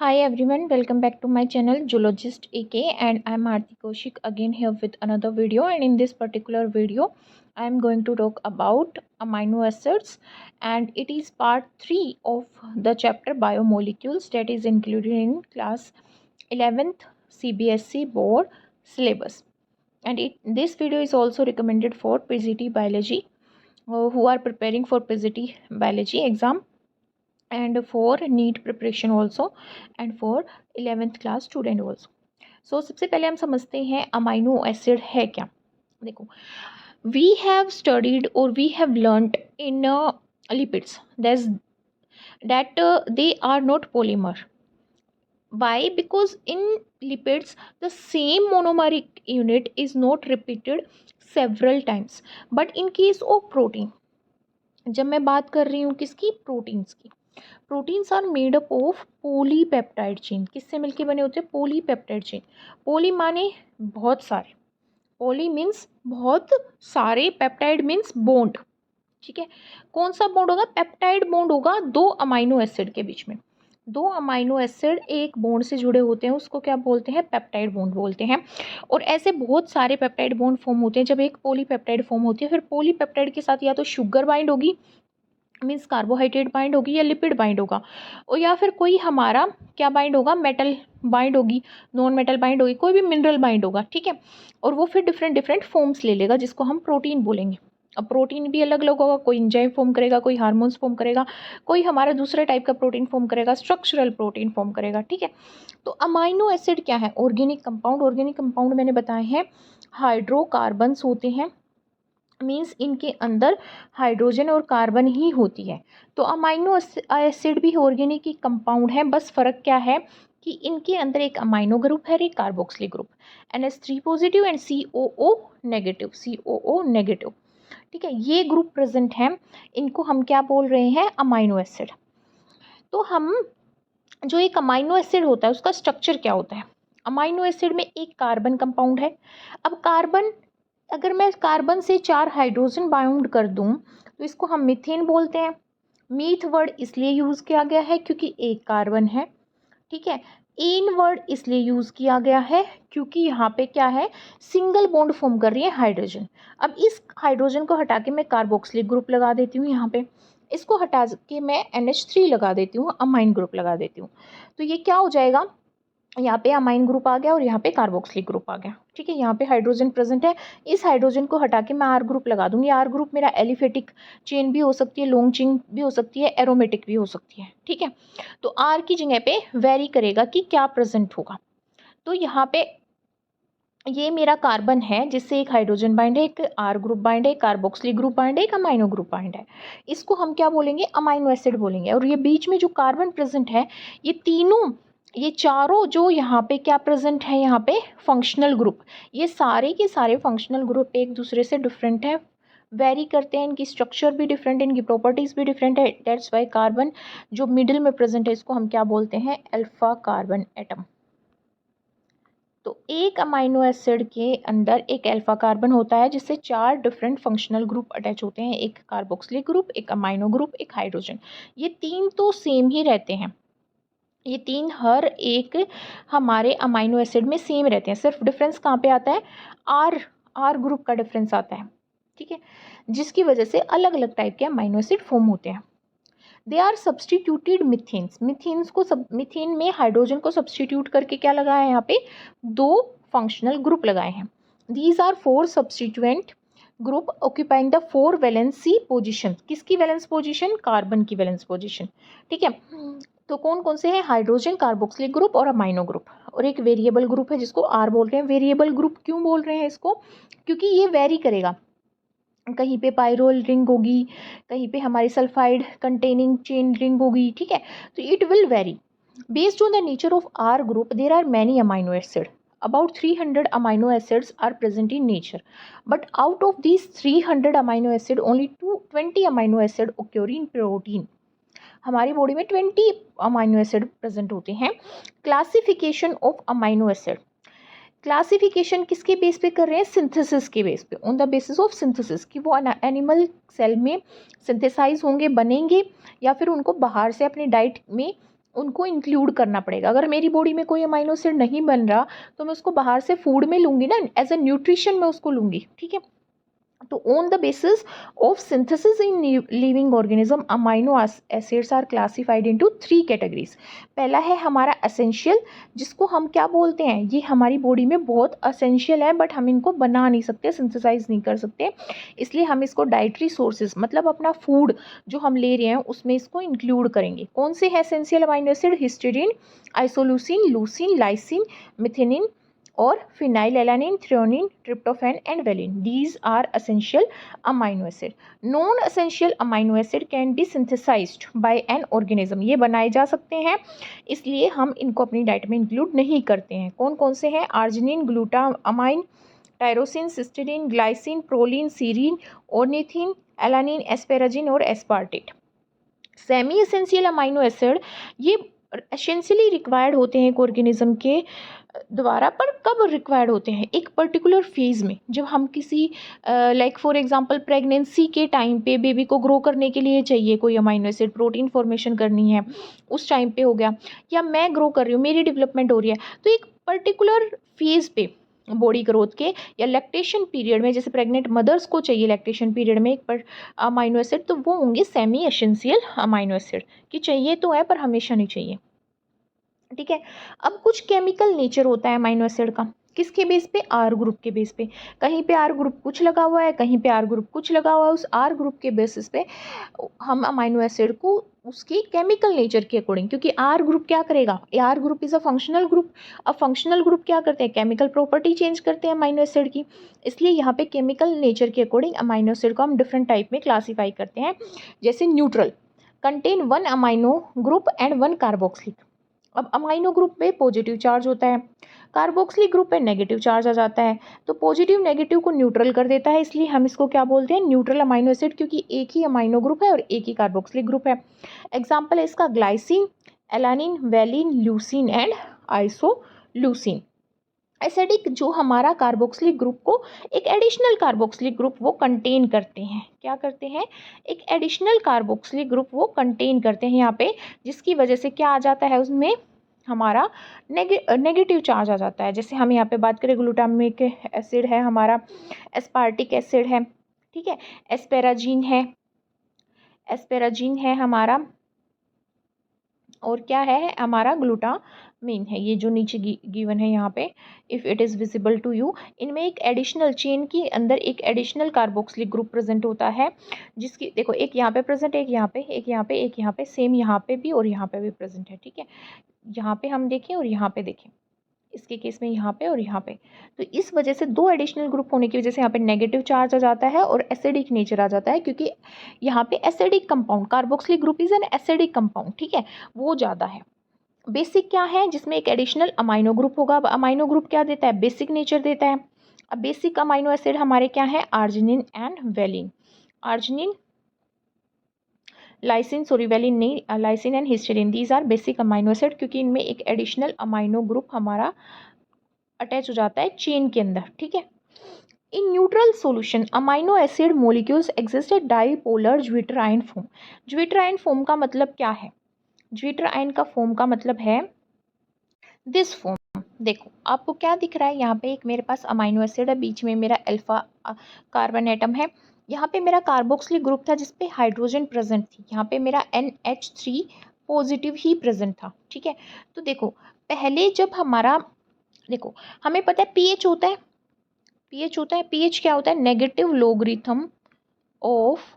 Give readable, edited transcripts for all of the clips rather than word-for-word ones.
Hi everyone, welcome back to my channel Zoologist AK, and I'm Aarti Kaushik again here with another video. And in this particular video I'm going to talk about amino acids, and it is part 3 of the chapter biomolecules that is included in class 11th CBSE board syllabus. And this video is also recommended for PGT biology who are preparing for PGT biology exam, and for NEET preparation also, and for 11th class student also. So सबसे पहले हम समझते हैं amino acid है क्या. देखो, we have studied or we have learnt in lipids that they are not polymer. Why? Because in lipids the same monomeric unit is not repeated several times, but in case of protein, जब मैं बात कर रही हूँ किसकी, proteins की, proteins are made up of polypeptide chain. किससे मिलके बने होते हैं? Polypeptide chain. पॉली माने बहुत सारे, पॉली मीन्स बहुत सारे, पेप्टाइड मीन्स बॉन्ड. ठीक है, कौन सा बॉन्ड होगा? पेप्टाइड बॉन्ड होगा दो अमाइनो एसिड के बीच में. दो अमाइनो एसिड एक बॉन्ड से जुड़े होते हैं, उसको क्या बोलते हैं? पेप्टाइड बॉन्ड बोलते हैं. और ऐसे बहुत सारे पेप्टाइड बॉन्ड फॉर्म होते हैं जब एक पॉलीपेप्टाइड फॉर्म होती है. फिर पॉलीपेप्टाइड के साथ या तो शुगर बाइंड होगी, मीन्स कार्बोहाइड्रेट बाइंड होगी, या लिपिड बाइंड होगा, और या फिर कोई हमारा क्या बाइंड होगा? मेटल बाइंड होगी, नॉन मेटल बाइंड होगी, कोई भी मिनरल बाइंड होगा. ठीक है, और वो फिर डिफरेंट डिफरेंट फॉर्म्स ले लेगा जिसको हम प्रोटीन बोलेंगे. अब प्रोटीन भी अलग अलग होगा, कोई एंजाइम फॉर्म करेगा, कोई हार्मोन्स फॉर्म करेगा, कोई हमारा दूसरे टाइप का प्रोटीन फॉर्म करेगा, स्ट्रक्चरल प्रोटीन फॉर्म करेगा. ठीक है, तो अमाइनो एसिड क्या है? Organic compound. ऑर्गेनिक कंपाउंड मैंने बताए हैं हाइड्रोकार्बन्स होते हैं, मीन्स इनके अंदर हाइड्रोजन और कार्बन ही होती है. तो अमाइनो एसिड भी ऑर्गेनिक ही कंपाउंड है, बस फ़र्क क्या है कि इनके अंदर एक अमाइनो ग्रुप है, एक carboxylic group, NH3 positive and COO negative, COO negative. ठीक है, ये ग्रुप प्रेजेंट है, इनको हम क्या बोल रहे हैं? Amino acid. तो हम जो एक अमाइनो एसिड होता है उसका स्ट्रक्चर क्या होता है? अमाइनो एसिड में एक कार्बन कंपाउंड है. अब कार्बन, अगर मैं कार्बन से 4 हाइड्रोजन बाउंड कर दूं तो इसको हम मीथेन बोलते हैं. मीथ वर्ड इसलिए यूज़ किया गया है क्योंकि एक कार्बन है. ठीक है, एन वर्ड इसलिए यूज़ किया गया है क्योंकि यहाँ पे क्या है? सिंगल बॉन्ड फॉर्म कर रही है हाइड्रोजन. अब इस हाइड्रोजन को हटा के मैं कार्बोक्सिलिक ग्रुप लगा देती हूँ यहाँ पे, इसको हटा के मैं NH3 लगा देती हूँ, अमाइन ग्रुप लगा देती हूँ. तो ये क्या हो जाएगा? यहाँ पे अमाइन ग्रुप आ गया और यहाँ पे कार्बोक्सिलिक ग्रुप आ गया. ठीक है, यहाँ पे हाइड्रोजन प्रेजेंट है, इस हाइड्रोजन को हटा के मैं आर ग्रुप लगा दूंगी. आर ग्रुप मेरा एलिफेटिक चेन भी हो सकती है, लॉन्ग चेन भी हो सकती है, एरोमेटिक भी हो सकती है. ठीक है, तो आर की जगह पे वेरी करेगा कि क्या प्रेजेंट होगा. तो यहाँ पे ये मेरा कार्बन है जिससे एक हाइड्रोजन बाइंड है, एक आर ग्रुप बाइंड है, एक कार्बोक्सिलिक ग्रुप बाइंड है, एक अमाइनो ग्रुप बाइंड है. इसको हम क्या बोलेंगे? अमाइनो एसिड बोलेंगे. और ये बीच में जो कार्बन प्रेजेंट है, ये तीनों, ये चारों जो यहाँ पे क्या प्रेजेंट है? यहाँ पे फंक्शनल ग्रुप. ये सारे के सारे फंक्शनल ग्रुप एक दूसरे से डिफरेंट है, वेरी करते हैं, इनकी स्ट्रक्चर भी डिफरेंट है, इनकी प्रॉपर्टीज़ भी डिफरेंट है. दैट्स वाई कार्बन जो मिडिल में प्रेजेंट है इसको हम क्या बोलते हैं? Alpha carbon atom. तो एक अमाइनो एसिड के अंदर एक अल्फा कार्बन होता है जिससे 4 डिफरेंट फंक्शनल ग्रुप अटैच होते हैं, एक कार्बोक्सिलिक ग्रुप, एक अमाइनो ग्रुप, एक हाइड्रोजन. ये तीन तो सेम ही रहते हैं, ये तीन हर एक हमारे अमाइनो एसिड में सेम रहते हैं. सिर्फ डिफरेंस कहाँ पे आता है? आर ग्रुप का डिफरेंस आता है. ठीक है, जिसकी वजह से अलग अलग टाइप के अमाइनो एसिड फॉर्म होते हैं. They are substituted methanes. Methane में हाइड्रोजन को सब्सटीट्यूट करके क्या लगाया है? यहाँ पे 2 फंक्शनल ग्रुप लगाए हैं. These are 4 substituent group occupying the 4 valency position. किसकी वैलेंस पोजिशन? कार्बन की वैलेंस पोजिशन. ठीक है, तो कौन कौन से हैं? हाइड्रोजन, कार्बोक्सिलिक ग्रुप और अमाइनो ग्रुप. और एक वेरिएबल ग्रुप है जिसको आर बोल रहे हैं. वेरिएबल ग्रुप क्यों बोल रहे हैं इसको? क्योंकि ये वेरी करेगा. कहीं पे पायरोल रिंग होगी, कहीं पे हमारी सल्फाइड कंटेनिंग चेन रिंग होगी. ठीक है, तो it will vary based on the nature of R group. There are many amino acid. About 300 amino acids are present in nature, but out of these 300 amino acid, only 20 amino acid occur in protein. हमारी body में 20 amino acid present होते हैं. Classification of amino acid. Classification किसके base पे कर रहे हैं? Synthesis के बेस पे, on the basis of synthesis, कि वो एनिमल सेल में सिंथेसाइज होंगे, बनेंगे, या फिर उनको बाहर से अपनी डाइट में उनको इंक्लूड करना पड़ेगा। अगर मेरी बॉडी में कोई अमाइनो एसिड नहीं बन रहा तो मैं उसको बाहर से फूड में लूँगी ना, एज अ न्यूट्रिशन मैं उसको लूँगी, ठीक है। तो on the basis of synthesis in living organism amino acids are classified into 3 categories. पहला है हमारा एसेंशियल, जिसको हम क्या बोलते हैं, ये हमारी बॉडी में बहुत एसेंशियल है बट हम इनको बना नहीं सकते, सिंथेसाइज नहीं कर सकते, इसलिए हम इसको डाइटरी सोर्सेज मतलब अपना फूड जो हम ले रहे हैं उसमें इसको इंक्लूड करेंगे। कौन से है essential amino acid? Histidine, isoleucine, leucine, lysine, methionine और phenylalanine, threonine, tryptophan and valine. These are essential amino acid. Non essential amino acid can be synthesised by an organism. ये बनाए जा सकते हैं, इसलिए हम इनको अपनी डाइट में इंक्लूड नहीं करते हैं। कौन कौन से हैं? Arginine, glutamine, tyrosine, cysteine, glycine, proline, serine, ornithine, alanine, asparagine और aspartate. Semi essential amino acid ये एसेंशियली रिक्वायर्ड होते हैं एक ऑर्गेनिज्म के द्वारा, पर कब रिक्वायर्ड होते हैं? एक पर्टिकुलर फेज़ में, जब हम किसी लाइक फॉर एग्जांपल प्रेगनेंसी के टाइम पे बेबी को ग्रो करने के लिए चाहिए कोई अमाइनो एसिड, प्रोटीन फॉर्मेशन करनी है उस टाइम पे हो गया, या मैं ग्रो कर रही हूँ, मेरी डेवलपमेंट हो रही है, तो एक पर्टिकुलर फेज़ पे बॉडी ग्रोथ के या लैक्टेशन पीरियड में, जैसे प्रेग्नेंट मदर्स को चाहिए लैक्टेशन पीरियड में एक पर अमाइनो एसिड, तो वो होंगे सेमी एसेंशियल अमाइनो एसिड, कि चाहिए तो है पर हमेशा नहीं चाहिए, ठीक है। अब कुछ केमिकल नेचर होता है अमाइनो एसिड का, किसके बेस पे? आर ग्रुप के बेस पे। कहीं पे आर ग्रुप कुछ लगा हुआ है, कहीं पे आर ग्रुप कुछ लगा हुआ है, उस आर ग्रुप के बेसिस पे हम अमाइनो एसिड को उसकी केमिकल नेचर के अकॉर्डिंग, क्योंकि आर ग्रुप क्या करेगा? R group is a functional group. अब फंक्शनल ग्रुप क्या करते हैं? केमिकल प्रॉपर्टी चेंज करते हैं अमाइनो एसिड की, इसलिए यहाँ पे केमिकल नेचर के अकॉर्डिंग अमाइनो एसिड को हम डिफरेंट टाइप में क्लासीफाई करते हैं। जैसे neutral, contain 1 amino group and 1 carboxylic. अब अमाइनो ग्रुप पे पॉजिटिव चार्ज होता है, कार्बोक्सिलिक ग्रुप पे नेगेटिव चार्ज आ जाता है, तो पॉजिटिव नेगेटिव को न्यूट्रल कर देता है, इसलिए हम इसको क्या बोलते हैं? न्यूट्रल अमाइनो एसिड, क्योंकि एक ही अमाइनो ग्रुप है और एक ही कार्बोक्सिलिक ग्रुप है। एग्जाम्पल है इसका glycine, alanine, valine, leucine and isoleucine. Acidic जो हमारा कार्बोक्सिलिक ग्रुप को एक एडिशनल कार्बोक्सिलिक ग्रुप वो कंटेन करते हैं। क्या करते हैं? एक एडिशनल कार्बोक्सिलिक ग्रुप वो कंटेन करते हैं यहाँ पे, जिसकी वजह से क्या आ जाता है उसमें? हमारा नेगेटिव चार्ज आ जाता है। जैसे हम यहाँ पे बात करें, ग्लूटामिक एसिड है हमारा, एस्पार्टिक एसिड है, ठीक है, एस्पेराजीन है हमारा, और क्या है हमारा? ग्लूटामीन है। ये जो नीचे गिवन है यहाँ पे, if it is visible to you, इनमें एक एडिशनल चेन के अंदर एक एडिशनल कार्बोक्सिलिक ग्रुप प्रेजेंट होता है, जिसकी देखो एक यहाँ पे प्रेजेंट है, एक यहाँ पे, एक यहाँ पे, एक यहाँ पे, सेम यहाँ पे भी और यहाँ पे भी प्रेजेंट है, ठीक है। यहाँ पे हम देखें और यहाँ पे देखें, इसके केस में यहाँ पे और यहाँ पे, तो इस वजह से दो एडिशनल ग्रुप होने की वजह से यहाँ पे नेगेटिव चार्ज आ जाता है और एसिडिक नेचर आ जाता है, क्योंकि यहाँ पे acidic compound, carboxylic group is an acidic compound, ठीक है, वो ज़्यादा है। बेसिक क्या है? जिसमें एक एडिशनल अमाइनो ग्रुप होगा। अब अमाइनो ग्रुप क्या देता है? बेसिक नेचर देता है। अब बेसिक अमाइनो एसिड हमारे क्या है? Arginine and valine. Arginine, lysine, sorry valine नहीं, lysine and histidine, these are basic amino acid, क्योंकि इनमें एक एडिशनल अमाइनो ग्रुप हमारा अटैच हो जाता है चेन के अंदर, ठीक है। In neutral solution amino acid molecules exist at dipolar zwitterion form. Zwitterion form का मतलब क्या है? ज्विटर-आयन का फॉर्म का मतलब है दिस फॉर्म। देखो आपको क्या दिख रहा है? यहाँ पे एक मेरे पास अमाइनो एसिड है, बीच में मेरा अल्फा कार्बन एटम है, यहाँ पे मेरा कार्बोक्सिलिक ग्रुप था जिसपे हाइड्रोजन प्रेजेंट थी, यहाँ पे मेरा NH3 पॉजिटिव ही प्रेजेंट था, ठीक है। तो देखो पहले जब हमारा, देखो हमें पता है पीएच होता है, पीएच क्या होता है? Negative logarithm of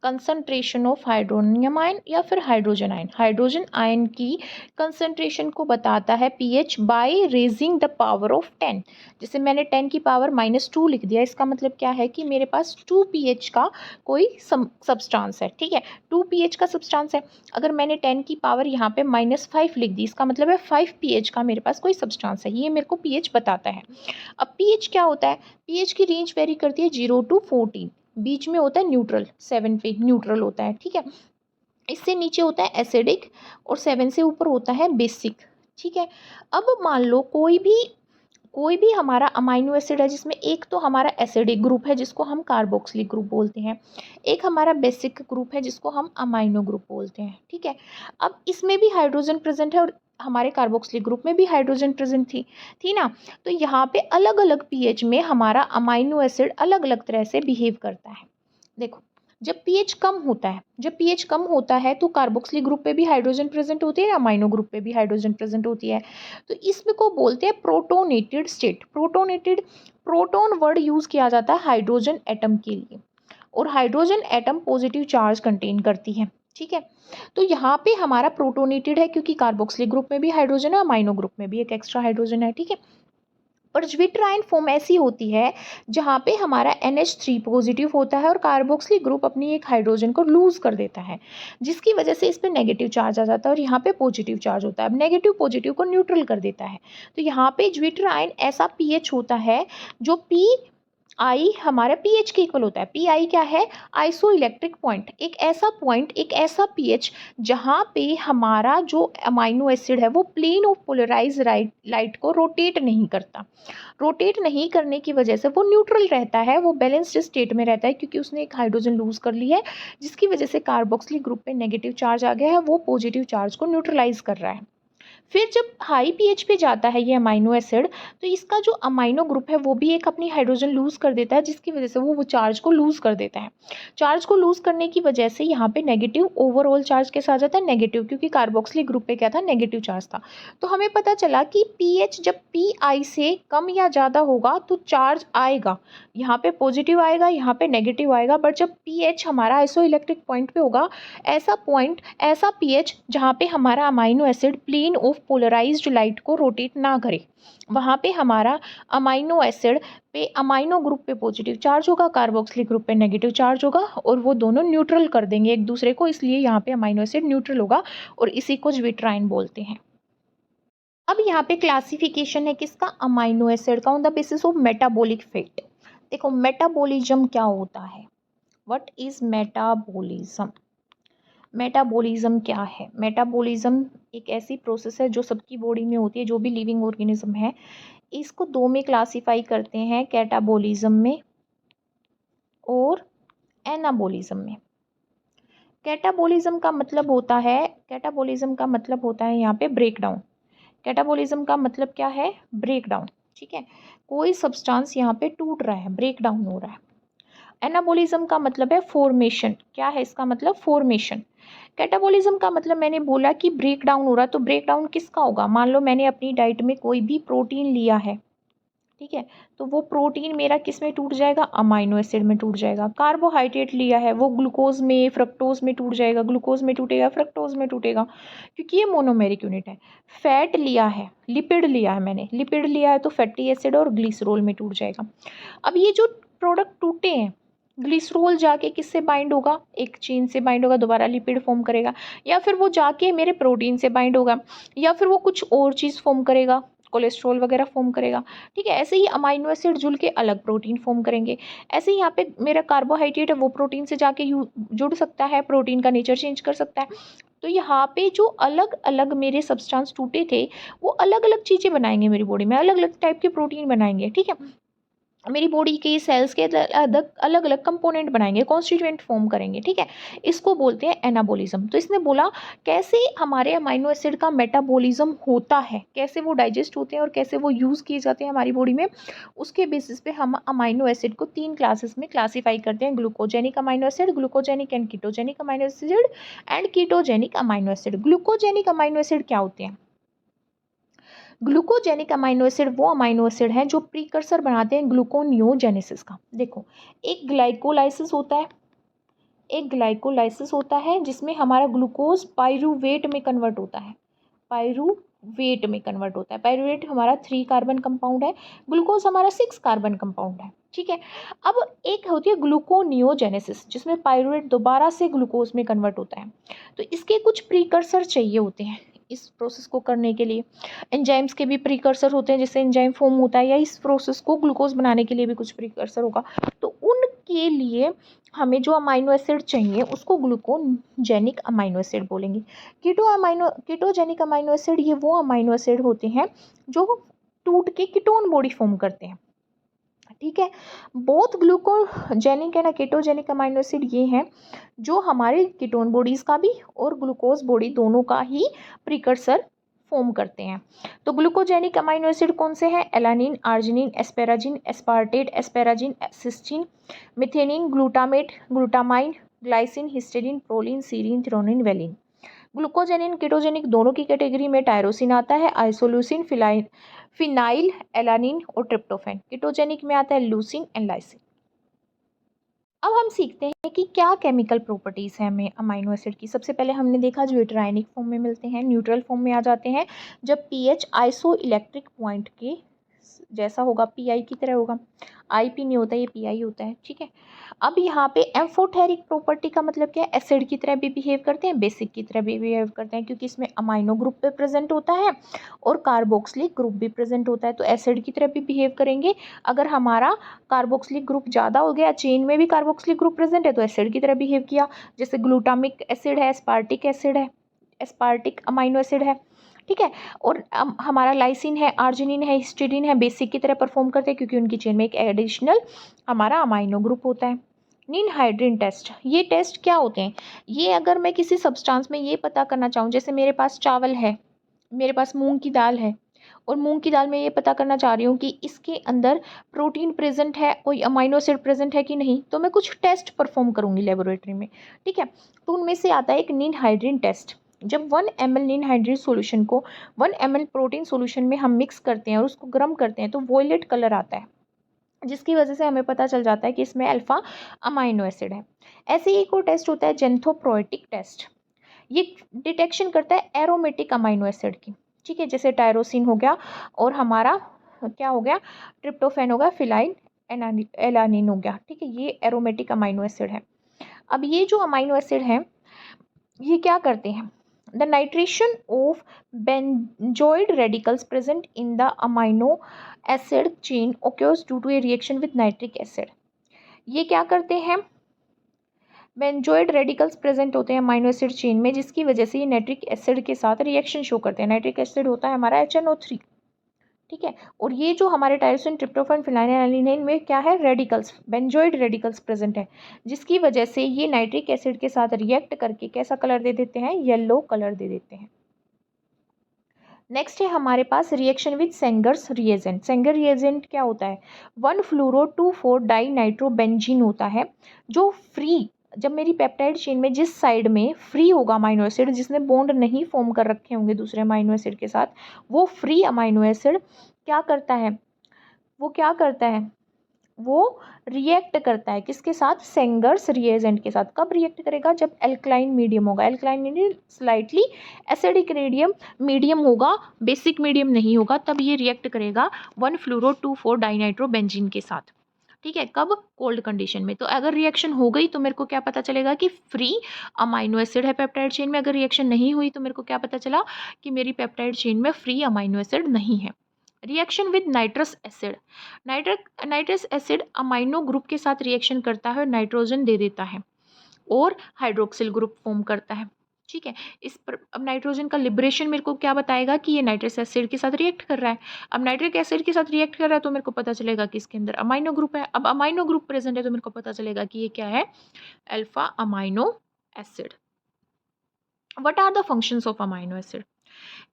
concentration of hydronium ion या फिर हाइड्रोजन आयन। हाइड्रोजन आयन की कंसंट्रेशन को बताता है pH by raising the power of 10। जैसे मैंने 10 की पावर -2 लिख दिया, इसका मतलब क्या है कि मेरे पास 2 पीएच का कोई सब्सटेंस है, ठीक है, 2 पीएच का सब्सटेंस है। अगर मैंने 10 की पावर यहाँ पे -5 लिख दी, इसका मतलब है 5 पीएच का मेरे पास कोई सब्सटेंस है, ये मेरे को पीएच बताता है। अब पीएच क्या होता है? पीएच की रेंज वेरी करती है 0 to 14, बीच में होता है न्यूट्रल, 7 पे न्यूट्रल होता है, ठीक है। इससे नीचे होता है एसिडिक और 7 से ऊपर होता है बेसिक, ठीक है। अब मान लो कोई भी कोई भी हमारा अमाइनो एसिड है जिसमें एक तो हमारा एसिडिक ग्रुप है जिसको हम कार्बोक्सिलिक ग्रुप बोलते हैं, एक हमारा बेसिक ग्रुप है जिसको हम अमाइनो ग्रुप बोलते हैं, ठीक है। अब इसमें भी हाइड्रोजन प्रेजेंट है और हमारे कार्बोक्सिलिक ग्रुप में भी हाइड्रोजन प्रेजेंट थी ना। तो यहाँ पे अलग अलग पीएच में हमारा अमाइनो एसिड अलग अलग तरह से बिहेव करता है। देखो, जब पीएच कम होता है तो कार्बोक्सिलिक ग्रुप पे भी हाइड्रोजन प्रेजेंट होती है, अमाइनो ग्रुप पे भी हाइड्रोजन प्रेजेंट होती है। तो इसमें को बोलते हैं protonated state. Proton word use किया जाता है हाइड्रोजन एटम के लिए, और hydrogen atom positive charge contain करती है, ठीक है। तो यहाँ पे हमारा प्रोटोनेटेड है क्योंकि कार्बोक्सिलिक ग्रुप में भी हाइड्रोजन है, अमाइनो ग्रुप में भी एक एक्स्ट्रा हाइड्रोजन है, ठीक है। पर ज्विट्राइन फॉर्म ऐसी होती है जहाँ पे हमारा NH3 पॉजिटिव होता है और कार्बोक्सिलिक ग्रुप अपनी एक हाइड्रोजन को लूज कर देता है, जिसकी वजह से इस पे नेगेटिव चार्ज आ जाता है और यहाँ पे पॉजिटिव चार्ज होता है। अब नेगेटिव पॉजिटिव को न्यूट्रल कर देता है। तो यहाँ पे ज्विट्राइन ऐसा पीएच होता है जो आई हमारा पीएच के इक्वल होता है। पी क्या है? आइसो इलेक्ट्रिक पॉइंट, एक ऐसा पीएच जहाँ पे हमारा जो अमाइनो एसिड है वो प्लेन ऑफ पोलराइज लाइट को रोटेट नहीं करता। रोटेट नहीं करने की वजह से वो न्यूट्रल रहता है, वो बैलेंस्ड स्टेट में रहता है क्योंकि उसने एक हाइड्रोजन लूज कर लिया है, जिसकी वजह से कार्बोक्सिलिक ग्रुप पे नेगेटिव चार्ज आ गया है, वो पॉजिटिव चार्ज को न्यूट्रलाइज कर रहा है। फिर जब हाई पीएच पे जाता है ये अमाइनो एसिड, तो इसका जो अमाइनो ग्रुप है वो भी एक अपनी हाइड्रोजन लूज कर देता है, जिसकी वजह से वो चार्ज को लूज कर देता है। चार्ज को लूज करने की वजह से यहाँ पे नेगेटिव ओवरऑल चार्ज के साथ जाता है नेगेटिव, क्योंकि कार्बोक्सिलिक ग्रुप पे क्या था? नेगेटिव चार्ज था। तो हमें पता चला कि पीएच जब पी से कम या ज़्यादा होगा तो चार्ज आएगा, यहाँ पे पॉजिटिव आएगा, यहाँ पे नेगेटिव आएगा। बट जब पीएच हमारा आइसो इलेक्ट्रिक पॉइंट पे होगा, ऐसा पीएच जहाँ पे हमारा amino acid plane of polarised light को रोटेट ना करे, वहाँ पे हमारा अमाइनो एसिड पे अमाइनो ग्रुप पे पॉजिटिव चार्ज होगा, कार्बोक्सिलिक ग्रुप पे नेगेटिव चार्ज होगा, और वो दोनों न्यूट्रल कर देंगे एक दूसरे को, इसलिए यहाँ पे अमाइनो एसिड न्यूट्रल होगा और इसी को ज्विट्राइन बोलते हैं। अब यहाँ पे क्लासिफिकेशन है किसका? अमाइनो एसिड का, on the basis of metabolic fate. देखो, मेटाबॉलिज्म क्या होता है? What is metabolism? मेटाबॉलिज्म क्या है? मेटाबॉलिज्म एक ऐसी प्रोसेस है जो सबकी बॉडी में होती है, जो भी लिविंग ऑर्गेनिज्म है। इसको दो में क्लासिफाई करते हैं, कैटाबॉलिज्म में और एनाबॉलिज्म में। कैटाबॉलिज्म का मतलब होता है यहाँ पे ब्रेकडाउन। कैटाबॉलिज्म का मतलब क्या है? ब्रेकडाउन, ठीक है। कोई सब्सटेंस यहाँ पे टूट रहा है, ब्रेकडाउन हो रहा है। एनाबॉलिज्म का मतलब है फॉर्मेशन। क्या है इसका मतलब? फॉर्मेशन। कैटाबॉलिज्म का मतलब मैंने बोला कि ब्रेक डाउन हो रहा, तो ब्रेक डाउन किसका होगा? मान लो मैंने अपनी डाइट में कोई भी प्रोटीन लिया है, ठीक है, तो वो प्रोटीन मेरा किस में टूट जाएगा? अमाइनो एसिड में टूट जाएगा। कार्बोहाइड्रेट लिया है, वो ग्लूकोज में, फ्रक्टोज में टूट जाएगा, ग्लूकोज में टूटेगा, फ्रक्टोज में टूटेगा, क्योंकि ये मोनोमेरिक यूनिट है। फैट लिया है, लिपिड लिया है मैंने, लिपिड लिया है तो फैटी एसिड और ग्लिसरॉल में टूट जाएगा। अब ये जो प्रोडक्ट टूटे हैं, ग्लिसरॉल जाके किससे बाइंड होगा? एक चेन से बाइंड होगा, दोबारा लिपिड फॉर्म करेगा, या फिर वो जाके मेरे प्रोटीन से बाइंड होगा, या फिर वो कुछ और चीज़ फॉर्म करेगा, कोलेस्ट्रॉल वगैरह फॉर्म करेगा, ठीक है। ऐसे ही अमाइनो एसिड जुड़ के अलग प्रोटीन फॉर्म करेंगे। ऐसे ही यहाँ पे मेरा कार्बोहाइड्रेट है, वो प्रोटीन से जाके जुड़ सकता है, प्रोटीन का नेचर चेंज कर सकता है। तो यहाँ पे जो अलग अलग मेरे सब्सटेंस टूटे थे, वो अलग अलग चीज़ें बनाएंगे मेरी बॉडी में, अलग अलग टाइप के प्रोटीन बनाएंगे, ठीक है। मेरी बॉडी के सेल्स के अलग अलग कंपोनेंट बनाएंगे, कॉन्स्टिट्यूएंट फॉर्म करेंगे, ठीक है। इसको बोलते हैं एनाबॉलिज्म। तो इसने बोला कैसे हमारे अमाइनो एसिड का मेटाबॉलिज्म होता है, कैसे वो डाइजेस्ट होते हैं और कैसे वो यूज़ किए जाते हैं हमारी बॉडी में। उसके बेसिस पे हम अमाइनो एसिड को 3 क्लासेस में क्लासीफाई करते हैं: glucogenic amino acid, glucogenic and ketogenic amino acid and ketogenic amino acid. Glucogenic amino acid क्या होते हैं? ग्लूकोजेनिक अमाइनो एसिड वो अमाइनो एसिड हैं जो प्रीकर्सर बनाते हैं ग्लूकोनियोजेनेसिस का। देखो, एक ग्लाइकोलाइसिस होता है जिसमें हमारा ग्लूकोज पाइरूवेट में कन्वर्ट होता है। पाइरूवेट हमारा 3 कार्बन कंपाउंड है, ग्लूकोज हमारा 6 कार्बन कंपाउंड है, ठीक है। अब एक होती है ग्लूकोनियोजेनेसिस जिसमें पाइरूवेट दोबारा से ग्लूकोज में कन्वर्ट होता है। तो इसके कुछ प्रीकर्सर चाहिए होते हैं इस प्रोसेस को करने के लिए। एंजाइम्स के भी प्रीकर्सर होते हैं जिससे एंजाइम फॉर्म होता है, या इस प्रोसेस को ग्लूकोज बनाने के लिए भी कुछ प्रीकर्सर होगा। तो उनके लिए हमें जो अमाइनो एसिड चाहिए उसको ग्लूकोजेनिक अमाइनो एसिड बोलेंगे। कीटोजेनिक अमाइनो एसिड ये वो अमाइनो एसिड होते हैं जो टूट के कीटोन बॉडी फॉर्म करते हैं। ठीक है, both glucogenic and ketogenic amino acid ये हैं जो हमारे कीटोन बॉडीज का भी और ग्लूकोज बॉडी दोनों का ही प्रिकर्सर फॉर्म करते हैं। तो ग्लूकोजेनिक अमाइनो एसिड कौन से हैं? Alanine, arginine, asparagine, aspartate, asparagine, cysteine, methionine, glutamate, glutamine, glycine, histidine, proline, serine, threonine, valine. Glucogenic ketogenic दोनों की कैटेगरी में टायरोसिन आता है, आइसोल्यूसिन, फिनाइल एलानिन और ट्रिप्टोफैन। कीटोजेनिक में आता है लूसिन एंड लाइसिन। अब हम सीखते हैं कि क्या केमिकल प्रॉपर्टीज़ हैं हमें अमाइनो एसिड की। सबसे पहले हमने देखा जो ट्रायनिक फॉर्म में मिलते हैं, न्यूट्रल फॉर्म में आ जाते हैं जब पीएच आइसो इलेक्ट्रिक पॉइंट के जैसा होगा, पीआई की तरह होगा। आईपी नहीं होता, ये पीआई होता है। ठीक है, अब यहाँ पे एम्फोटेरिक प्रॉपर्टी का मतलब क्या है? एसिड की तरह भी बिहेव करते हैं, बेसिक की तरह भी बिहेव करते हैं, क्योंकि इसमें अमाइनो ग्रुप पे प्रेजेंट होता है और कार्बोक्सिलिक ग्रुप भी प्रेजेंट होता है, तो एसिड की तरह भी बिहेव करेंगे। अगर हमारा कार्बोक्सिलिक ग्रुप ज़्यादा हो गया, चेन में भी कार्बोक्सिलिक ग्रुप प्रेजेंट है, तो एसिड की तरह बिहेव किया। जैसे ग्लूटामिक एसिड है, एस्पार्टिक एसिड है, एस्पार्टिक अमाइनो एसिड है। ठीक है, और हमारा लाइसिन है, आर्जिनिन है, हिस्टिडीन है, बेसिक की तरह परफॉर्म करते हैं क्योंकि उनकी चेन में एक एडिशनल हमारा अमाइनो ग्रुप होता है। निनहाइड्रिन टेस्ट, ये टेस्ट क्या होते हैं? ये अगर मैं किसी सब्सटेंस में ये पता करना चाहूँ, जैसे मेरे पास चावल है, मेरे पास मूंग की दाल है, और मूंग की दाल में ये पता करना चाह रही हूँ कि इसके अंदर प्रोटीन प्रेजेंट है, कोई अमाइनो एसिड प्रेजेंट है कि नहीं, तो मैं कुछ टेस्ट परफॉर्म करूँगी लेबोरेटरी में। ठीक है, तो उनमें से आता है एक निनहाइड्रिन टेस्ट। जब 1 ml निनहाइड्रिन सॉल्यूशन को 1 ml प्रोटीन सॉल्यूशन में हम मिक्स करते हैं और उसको गर्म करते हैं, तो वॉयलेट कलर आता है, जिसकी वजह से हमें पता चल जाता है कि इसमें अल्फा अमाइनो एसिड है। ऐसे ही एक और टेस्ट होता है जेंथोप्रोएटिक टेस्ट। ये डिटेक्शन करता है एरोमेटिक अमाइनो एसिड की। ठीक है, जैसे टायरोसिन हो गया और हमारा क्या हो गया, ट्रिप्टोफैन हो गया, फिनाइल एलानिन हो गया। ठीक है, ये एरोमेटिक अमाइनो एसिड है। अब ये जो अमाइनो एसिड है ये क्या करते हैं? The nitration of benzoid radicals present in the amino acid chain occurs due to a reaction with nitric acid। ये क्या करते हैं? बेंजोइड रेडिकल्स प्रेजेंट होते हैं अमाइनो एसिड चेन में, जिसकी वजह से ये नाइट्रिक एसिड के साथ रिएक्शन शो करते हैं। नाइट्रिक एसिड होता है हमारा HNO3। ठीक है, और ये जो हमारे टायरोसिन, ट्रिप्टोफैन, फिनाइलएलानिन में क्या है? रेडिकल्स, बेंजोइड रेडिकल्स प्रेजेंट है, जिसकी वजह से ये नाइट्रिक एसिड के साथ रिएक्ट करके कैसा कलर दे देते हैं? येलो कलर दे देते हैं। नेक्स्ट है हमारे पास reaction with Sanger's reagent. Sanger reagent क्या होता है? 1-fluoro-2,4 डाई नाइट्रोबेंजीन होता है, जो फ्री, जब मेरी पेप्टाइड चेन में जिस साइड में फ्री होगा अमाइनो एसिड, जिसने बॉन्ड नहीं फॉर्म कर रखे होंगे दूसरे अमाइनो एसिड के साथ, वो फ्री अमाइनो एसिड क्या करता है? वो रिएक्ट करता है किसके साथ? सेंगर्स रिएजेंट के साथ। कब रिएक्ट करेगा? जब एल्कलाइन मीडियम होगा। Alkaline medium slightly acidic medium होगा, बेसिक मीडियम नहीं होगा, तब ये रिएक्ट करेगा 1-fluoro-2,4 डाइनाइट्रोबेंजीन के साथ। ठीक है, कब? कोल्ड कंडीशन में। तो अगर रिएक्शन हो गई तो मेरे को क्या पता चलेगा कि फ्री अमाइनो एसिड है पेप्टाइड चेन में। अगर रिएक्शन नहीं हुई तो मेरे को क्या पता चला कि मेरी पेप्टाइड चेन में फ्री अमाइनो एसिड नहीं है। Reaction with nitrous acid, nitrous acid amino group के साथ रिएक्शन करता है और नाइट्रोजन दे देता है और हाइड्रोक्सिल ग्रुप फॉर्म करता है। ठीक है, इस पर अब नाइट्रोजन का लिबरेशन मेरे को क्या बताएगा कि ये नाइट्रस एसिड के साथ रिएक्ट कर रहा है। अब नाइट्रिक एसिड के साथ रिएक्ट कर रहा है तो मेरे को पता चलेगा कि इसके अंदर अमाइनो ग्रुप है। अब अमाइनो ग्रुप प्रेजेंट है तो मेरे को पता चलेगा कि ये क्या है? Alpha amino acid. What are the functions of amino acid?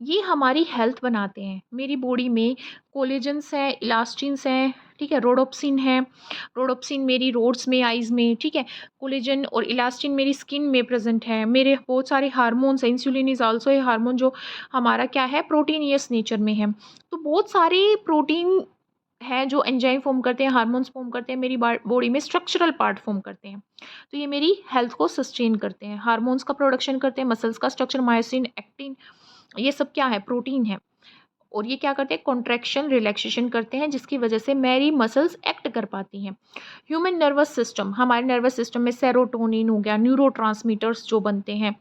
ये हमारी हेल्थ बनाते हैं। मेरी बॉडी में कोलेजन्स हैं, इलास्टिन्स हैं, ठीक है, रोडोप्सिन है, रोडोप्सिन मेरी रोड्स में, आइज़ में, ठीक है, कोलेजन और इलास्टिन मेरी स्किन में प्रेजेंट है। मेरे बहुत सारे हार्मोन्स हैं, insulin is also a hormone जो हमारा क्या है? प्रोटीनियस नेचर में है। तो बहुत सारे प्रोटीन हैं जो एंजाइम फॉर्म करते हैं, हार्मोन्स फॉर्म करते हैं, मेरी बॉडी में स्ट्रक्चरल पार्ट फॉर्म करते हैं। तो ये मेरी हेल्थ को सस्टेन करते हैं, हार्मोन्स का प्रोडक्शन करते हैं, मसल्स का स्ट्रक्चर, मायोसिन, एक्टिन, ये सब क्या है? प्रोटीन है। और ये क्या करते हैं? कॉन्ट्रैक्शन, रिलैक्सेशन करते हैं, जिसकी वजह से मेरी मसल्स एक्ट कर पाती हैं। ह्यूमन नर्वस सिस्टम, हमारे नर्वस सिस्टम में सेरोटोनिन हो गया, न्यूरोट्रांसमीटर्स जो बनते हैं,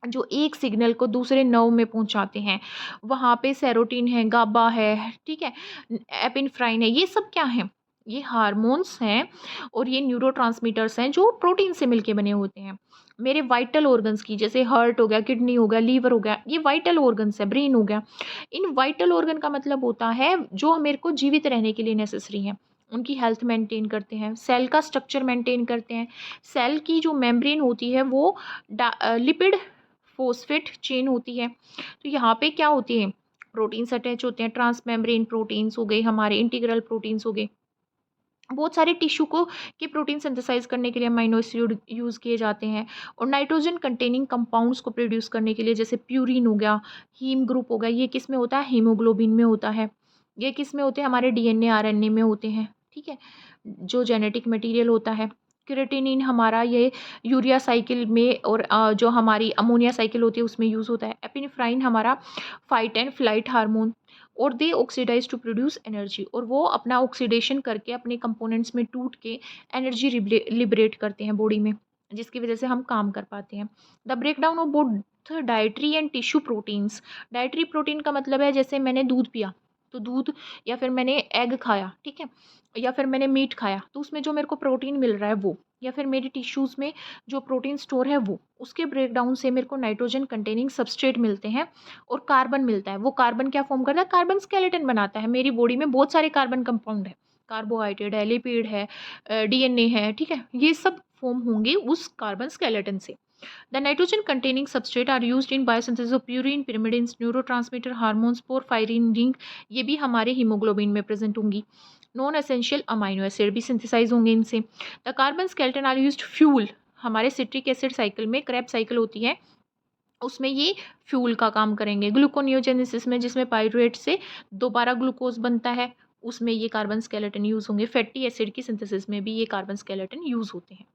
जो एक सिग्नल को दूसरे नर्व में पहुंचाते हैं, वहाँ पे सेरोटिन है, गाबा है, ठीक है, एपिनेफ्राइन है, ये सब क्या है? ये हार्मोन्स हैं और ये न्यूरोट्रांसमीटर्स हैं जो प्रोटीन से मिलके बने होते हैं। मेरे वाइटल ऑर्गन्स की, जैसे हार्ट हो गया, किडनी हो गया, लीवर हो गया, ये वाइटल ऑर्गन्स है, ब्रेन हो गया। इन वाइटल ऑर्गन का मतलब होता है जो मेरे को जीवित रहने के लिए नेसेसरी हैं। उनकी हेल्थ मेंटेन करते हैं, सेल का स्ट्रक्चर मेंटेन करते हैं। सेल की जो मेम्ब्रेन होती है वो लिपिड फॉस्फेट चेन होती है। तो यहाँ पे क्या होती है, प्रोटीन्स अटैच होते हैं, ट्रांस मेम्ब्रेन प्रोटीन्स हो गए, हमारे इंटीग्रल प्रोटीन्स हो गए। बहुत सारे टिश्यू को के प्रोटीन सिंथेसाइज करने के लिए अमाइनो एसिड यूज़ किए जाते हैं, और नाइट्रोजन कंटेनिंग कंपाउंड्स को प्रोड्यूस करने के लिए, जैसे प्यूरिन हो गया, हीम ग्रुप हो गया, ये किस में होता है, हीमोग्लोबिन में होता है। ये किस में होते हैं, हमारे डीएनए आरएनए में होते हैं, ठीक है, जो जेनेटिक मटेरियल होता है। क्रिएटिनिन हमारा ये यूरिया साइकिल में, और जो हमारी अमोनिया साइकिल होती है उसमें यूज़ होता है। एपिनेफ्राइन हमारा फाइट एंड फ्लाइट हार्मोन, और दे ऑक्सीडाइज टू प्रोड्यूस एनर्जी, और वो अपना ऑक्सीडेशन करके अपने कंपोनेंट्स में टूट के एनर्जी लिबरेट करते हैं बॉडी में, जिसकी वजह से हम काम कर पाते हैं। The break down of both dietary and tissue proteins. Dietary protein का मतलब है, जैसे मैंने दूध पिया तो दूध, या फिर मैंने एग खाया, ठीक है, या फिर मैंने मीट खाया, तो उसमें जो मेरे को प्रोटीन मिल रहा है वो, या फिर मेरी टिश्यूज़ में जो प्रोटीन स्टोर है वो, उसके ब्रेकडाउन से मेरे को नाइट्रोजन कंटेनिंग सबस्ट्रेट मिलते हैं और कार्बन मिलता है। वो कार्बन क्या फॉर्म करता है, कार्बन स्केलेटन बनाता है। मेरी बॉडी में बहुत सारे कार्बन कंपाउंड है, कार्बोहाइड्रेट है, लिपिड है, डीएनए है, ठीक है, ये सब फॉर्म होंगे उस कार्बन स्केलेटन से। The nitrogen containing substrate are used in biosynthesis of purine, pyrimidines, neurotransmitter, hormones, porphyrin ring, ये भी हमारे हीमोग्लोबिन में प्रेजेंट होंगी। नॉन एसेंशियल अमाइनो एसिड भी सिंथेसाइज होंगे इनसे। The carbon skeleton are used fuel, हमारे सिट्रिक एसिड साइकिल में क्रेब साइकिल होती है, उसमें ये फ्यूल का काम करेंगे। ग्लूकोनियोजेनेसिस में, जिसमें पाइरुवेट से दोबारा ग्लूकोज बनता है, उसमें ये कार्बन स्केलेटन यूज़ होंगे। फैटी एसिड की सिंथेसिस में भी ये कार्बन स्केलेटन यूज़ होते हैं।